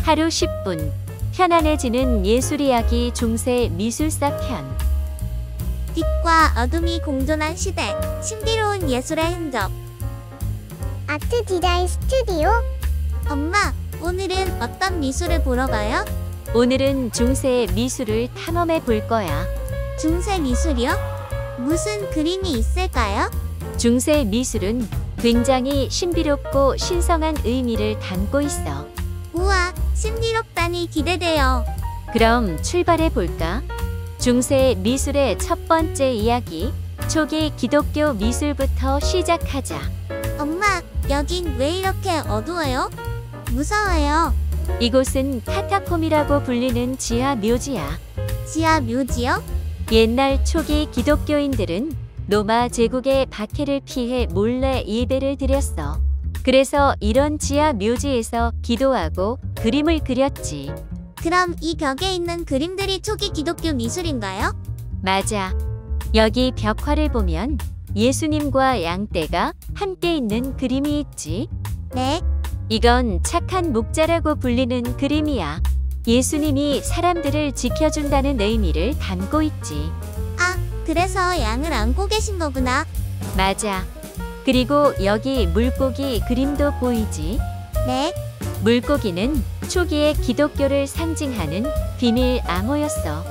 하루 10분 편안해지는 예술 이야기 중세 미술사 편. 빛과 어둠이 공존한 시대, 신비로운 예술의 흔적. 아트 디자인 스튜디오. 엄마, 오늘은 어떤 미술을 보러 가요? 오늘은 중세 미술을 탐험해 볼 거야. 중세 미술이요? 무슨 그림이 있을까요? 중세 미술은 굉장히 신비롭고 신성한 의미를 담고 있어. 우와, 신비롭다니 기대돼요. 그럼 출발해 볼까? 중세 미술의 첫 번째 이야기, 초기 기독교 미술부터 시작하자. 엄마, 여긴 왜 이렇게 어두워요? 무서워요. 이곳은 카타콤이라고 불리는 지하 묘지야. 지하 묘지요? 옛날 초기 기독교인들은 로마 제국의 박해를 피해 몰래 예배를 드렸어. 그래서 이런 지하 묘지에서 기도하고 그림을 그렸지. 그럼 이 벽에 있는 그림들이 초기 기독교 미술인가요? 맞아. 여기 벽화를 보면 예수님과 양떼가 함께 있는 그림이 있지. 네. 이건 착한 목자라고 불리는 그림이야. 예수님이 사람들을 지켜준다는 의미를 담고 있지. 아, 그래서 양을 안고 계신 거구나. 맞아. 그리고 여기 물고기 그림도 보이지? 네. 물고기는 초기의 기독교를 상징하는 비밀 암호였어.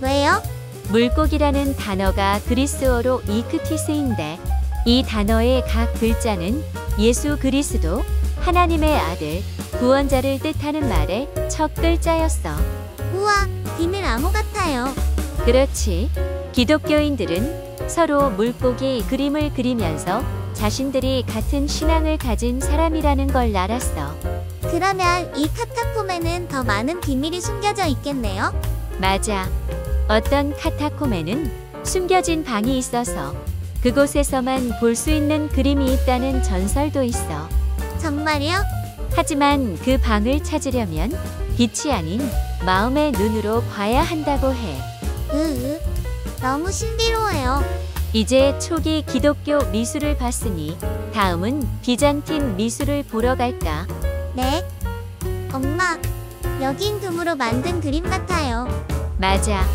왜요? 물고기라는 단어가 그리스어로 이크티스인데 이 단어의 각 글자는 예수 그리스도, 하나님의 아들, 구원자를 뜻하는 말의 첫 글자였어. 우와, 비밀 암호 같아요. 그렇지. 기독교인들은 서로 물고기 그림을 그리면서 자신들이 같은 신앙을 가진 사람이라는 걸 알았어. 그러면 이 카타콤에는 더 많은 비밀이 숨겨져 있겠네요? 맞아. 어떤 카타콤에는 숨겨진 방이 있어서 그곳에서만 볼 수 있는 그림이 있다는 전설도 있어. 정말요? 하지만 그 방을 찾으려면 빛이 아닌 마음의 눈으로 봐야 한다고 해. 너무 신비로워요. 이제 초기 기독교 미술을 봤으니 다음은 비잔틴 미술을 보러 갈까? 네. 엄마, 여긴 금으로 만든 그림 같아요. 맞아.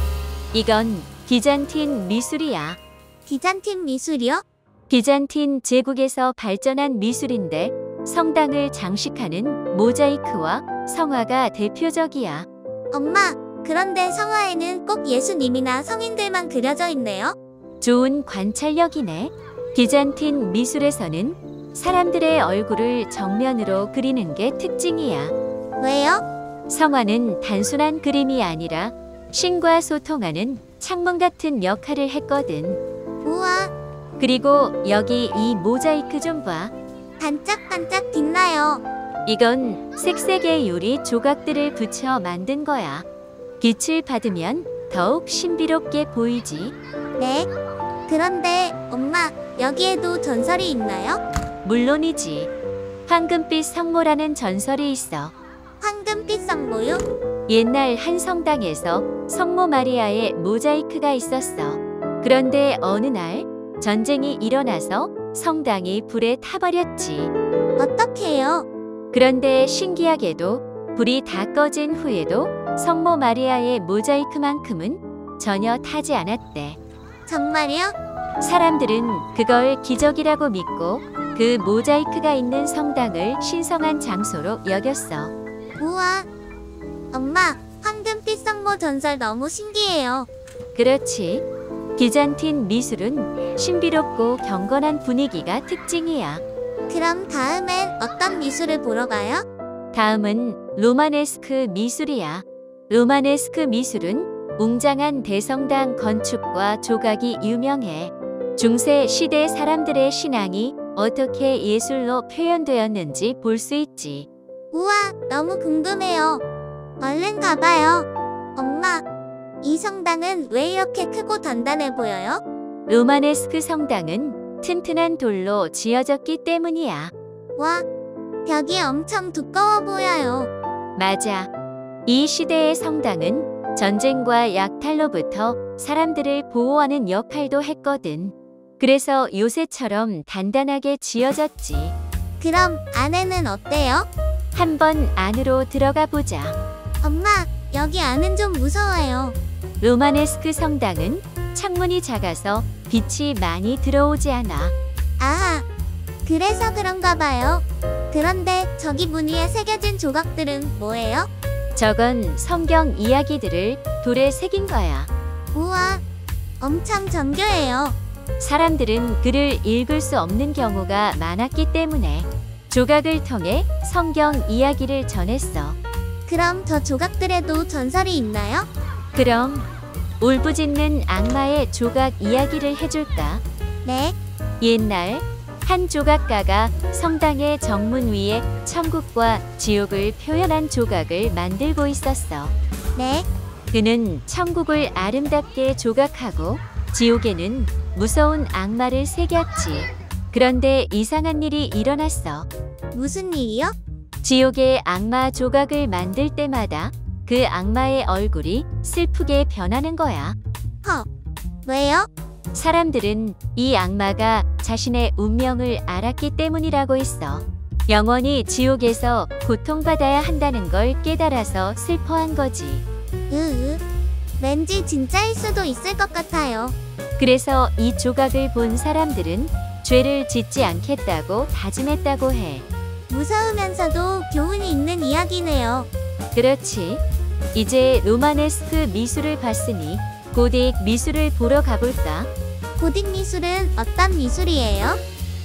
이건 비잔틴 미술이야. 비잔틴 미술이요? 비잔틴 제국에서 발전한 미술인데 성당을 장식하는 모자이크와 성화가 대표적이야. 엄마, 그런데 성화에는 꼭 예수님이나 성인들만 그려져 있네요? 좋은 관찰력이네. 비잔틴 미술에서는 사람들의 얼굴을 정면으로 그리는 게 특징이야. 왜요? 성화는 단순한 그림이 아니라 신과 소통하는 창문 같은 역할을 했거든. 우와, 그리고 여기 이 모자이크 좀 봐. 반짝반짝 빛나요. 이건 색색의 유리 조각들을 붙여 만든 거야. 빛을 받으면 더욱 신비롭게 보이지. 네. 그런데 엄마, 여기에도 전설이 있나요? 물론이지. 황금빛 성모라는 전설이 있어. 황금빛 성모요? 옛날 한 성당에서 성모 마리아의 모자이크가 있었어. 그런데 어느 날 전쟁이 일어나서 성당이 불에 타버렸지. 어떡해요? 그런데 신기하게도 불이 다 꺼진 후에도 성모 마리아의 모자이크만큼은 전혀 타지 않았대. 정말요? 사람들은 그걸 기적이라고 믿고 그 모자이크가 있는 성당을 신성한 장소로 여겼어. 우와. 엄마, 황금빛 성모 전설 너무 신기해요. 그렇지. 비잔틴 미술은 신비롭고 경건한 분위기가 특징이야. 그럼 다음엔 어떤 미술을 보러 가요? 다음은 로마네스크 미술이야. 로마네스크 미술은 웅장한 대성당 건축과 조각이 유명해. 중세 시대 사람들의 신앙이 어떻게 예술로 표현되었는지 볼 수 있지. 우와, 너무 궁금해요. 얼른 가봐요. 엄마, 이 성당은 왜 이렇게 크고 단단해 보여요? 로마네스크 성당은 튼튼한 돌로 지어졌기 때문이야. 와, 벽이 엄청 두꺼워 보여요. 맞아. 이 시대의 성당은 전쟁과 약탈로부터 사람들을 보호하는 역할도 했거든. 그래서 요새처럼 단단하게 지어졌지. 그럼 안에는 어때요? 한번 안으로 들어가 보자. 엄마, 여기 안은 좀 무서워요. 로마네스크 성당은 창문이 작아서 빛이 많이 들어오지 않아. 아, 그래서 그런가 봐요. 그런데 저기 문 위에 새겨진 조각들은 뭐예요? 저건 성경 이야기들을 돌에 새긴 거야. 우와, 엄청 정교해요. 사람들은 글을 읽을 수 없는 경우가 많았기 때문에 조각을 통해 성경 이야기를 전했어. 그럼 저 조각들에도 전설이 있나요? 그럼 울부짖는 악마의 조각 이야기를 해줄까? 네. 옛날 한 조각가가 성당의 정문 위에 천국과 지옥을 표현한 조각을 만들고 있었어. 네. 그는 천국을 아름답게 조각하고 지옥에는 무서운 악마를 새겼지. 그런데 이상한 일이 일어났어. 무슨 일이요? 지옥의 악마 조각을 만들 때마다 그 악마의 얼굴이 슬프게 변하는 거야. 왜요? 사람들은 이 악마가 자신의 운명을 알았기 때문이라고 했어. 영원히 지옥에서 고통받아야 한다는 걸 깨달아서 슬퍼한 거지. 왠지 진짜일 수도 있을 것 같아요. 그래서 이 조각을 본 사람들은 죄를 짓지 않겠다고 다짐했다고 해. 무서우면서도 교훈이 있는 이야기네요. 그렇지. 이제 로마네스크 미술을 봤으니 고딕 미술을 보러 가볼까? 고딕 미술은 어떤 미술이에요?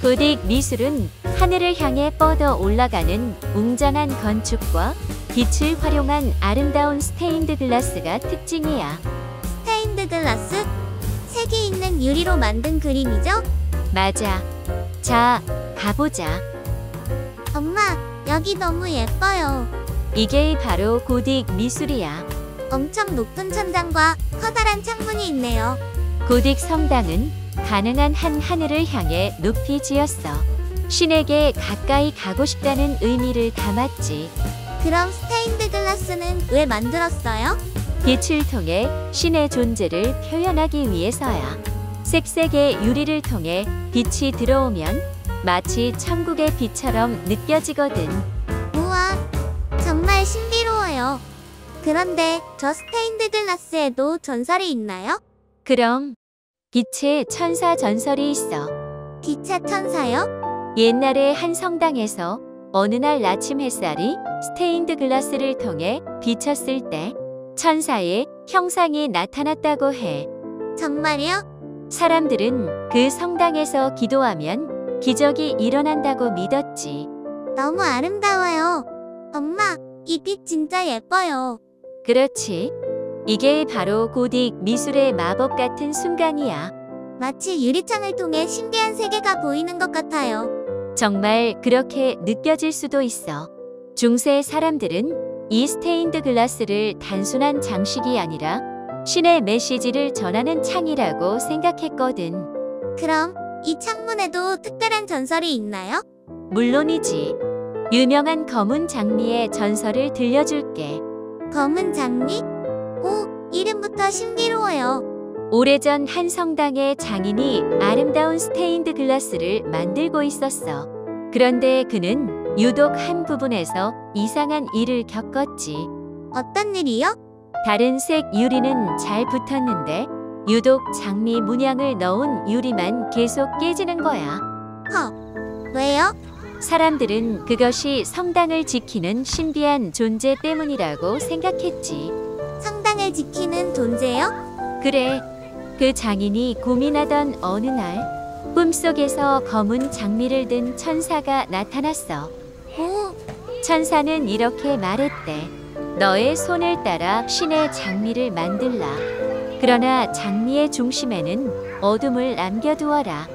고딕 미술은 하늘을 향해 뻗어 올라가는 웅장한 건축과 빛을 활용한 아름다운 스테인드 글라스가 특징이야. 스테인드 글라스? 색이 있는 유리로 만든 그림이죠? 맞아. 자, 가보자. 엄마, 여기 너무 예뻐요. 이게 바로 고딕 미술이야. 엄청 높은 천장과 커다란 창문이 있네요. 고딕 성당은 가능한 한 하늘을 향해 높이 지었어. 신에게 가까이 가고 싶다는 의미를 담았지. 그럼 스테인드 글라스는 왜 만들었어요? 빛을 통해 신의 존재를 표현하기 위해서야. 색색의 유리를 통해 빛이 들어오면 마치 천국의 빛처럼 느껴지거든. 우와, 정말 신비로워요. 그런데 저 스테인드 글라스에도 전설이 있나요? 그럼 빛의 천사 전설이 있어. 빛의 천사요? 옛날에 한 성당에서 어느 날 아침 햇살이 스테인드 글라스를 통해 비쳤을 때 천사의 형상이 나타났다고 해. 정말요? 사람들은 그 성당에서 기도하면 기적이 일어난다고 믿었지. 너무 아름다워요. 엄마, 이 빛 진짜 예뻐요. 그렇지. 이게 바로 고딕 미술의 마법 같은 순간이야. 마치 유리창을 통해 신비한 세계가 보이는 것 같아요. 정말 그렇게 느껴질 수도 있어. 중세 사람들은 이 스테인드 글라스를 단순한 장식이 아니라 신의 메시지를 전하는 창이라고 생각했거든. 그럼 이 창문에도 특별한 전설이 있나요? 물론이지. 유명한 검은 장미의 전설을 들려줄게. 검은 장미? 오, 이름부터 신비로워요. 오래전 한 성당의 장인이 아름다운 스테인드 글라스를 만들고 있었어. 그런데 그는 유독 한 부분에서 이상한 일을 겪었지. 어떤 일이요? 다른 색 유리는 잘 붙었는데 유독 장미 문양을 넣은 유리만 계속 깨지는 거야. 왜요? 사람들은 그것이 성당을 지키는 신비한 존재 때문이라고 생각했지. 성당을 지키는 존재요? 그래, 그 장인이 고민하던 어느 날 꿈속에서 검은 장미를 든 천사가 나타났어. 오, 천사는 이렇게 말했대. 너의 손을 따라 신의 장미를 만들라. 그러나 장미의 중심에는 어둠을 남겨두어라.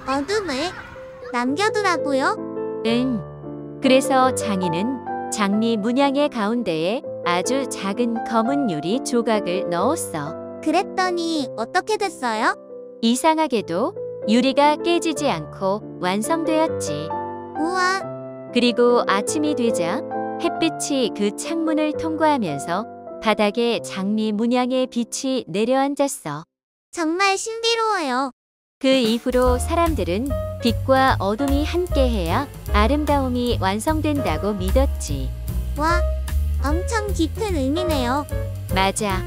어둠을 남겨두라고요? 응. 그래서 장인은 장미 문양의 가운데에 아주 작은 검은 유리 조각을 넣었어. 그랬더니 어떻게 됐어요? 이상하게도 유리가 깨지지 않고 완성되었지. 우와, 그리고 아침이 되자 햇빛이 그 창문을 통과하면서 바닥에 장미 문양의 빛이 내려앉았어. 정말 신비로워요. 그 이후로 사람들은 빛과 어둠이 함께해야 아름다움이 완성된다고 믿었지. 와, 엄청 깊은 의미네요. 맞아.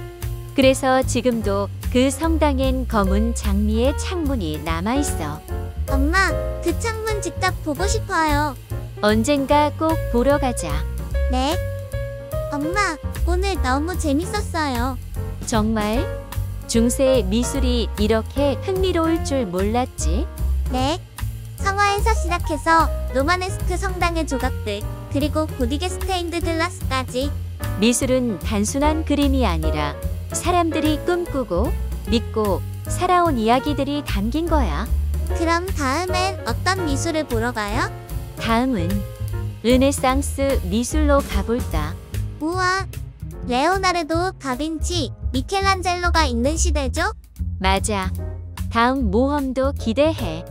그래서 지금도 그 성당엔 검은 장미의 창문이 남아있어. 엄마, 그 창문 직접 보고 싶어요. 언젠가 꼭 보러 가자. 네. 엄마, 오늘 너무 재밌었어요. 정말? 중세 미술이 이렇게 흥미로울 줄 몰랐지? 네. 성화에서 시작해서 로마네스크 성당의 조각들, 그리고 고딕의 스테인드 글라스까지. 미술은 단순한 그림이 아니라 사람들이 꿈꾸고 믿고 살아온 이야기들이 담긴 거야. 그럼 다음엔 어떤 미술을 보러 가요? 다음은 르네상스 미술로 가볼까? 우와, 레오나르도, 다빈치, 미켈란젤로가 있는 시대죠? 맞아. 다음 모험도 기대해.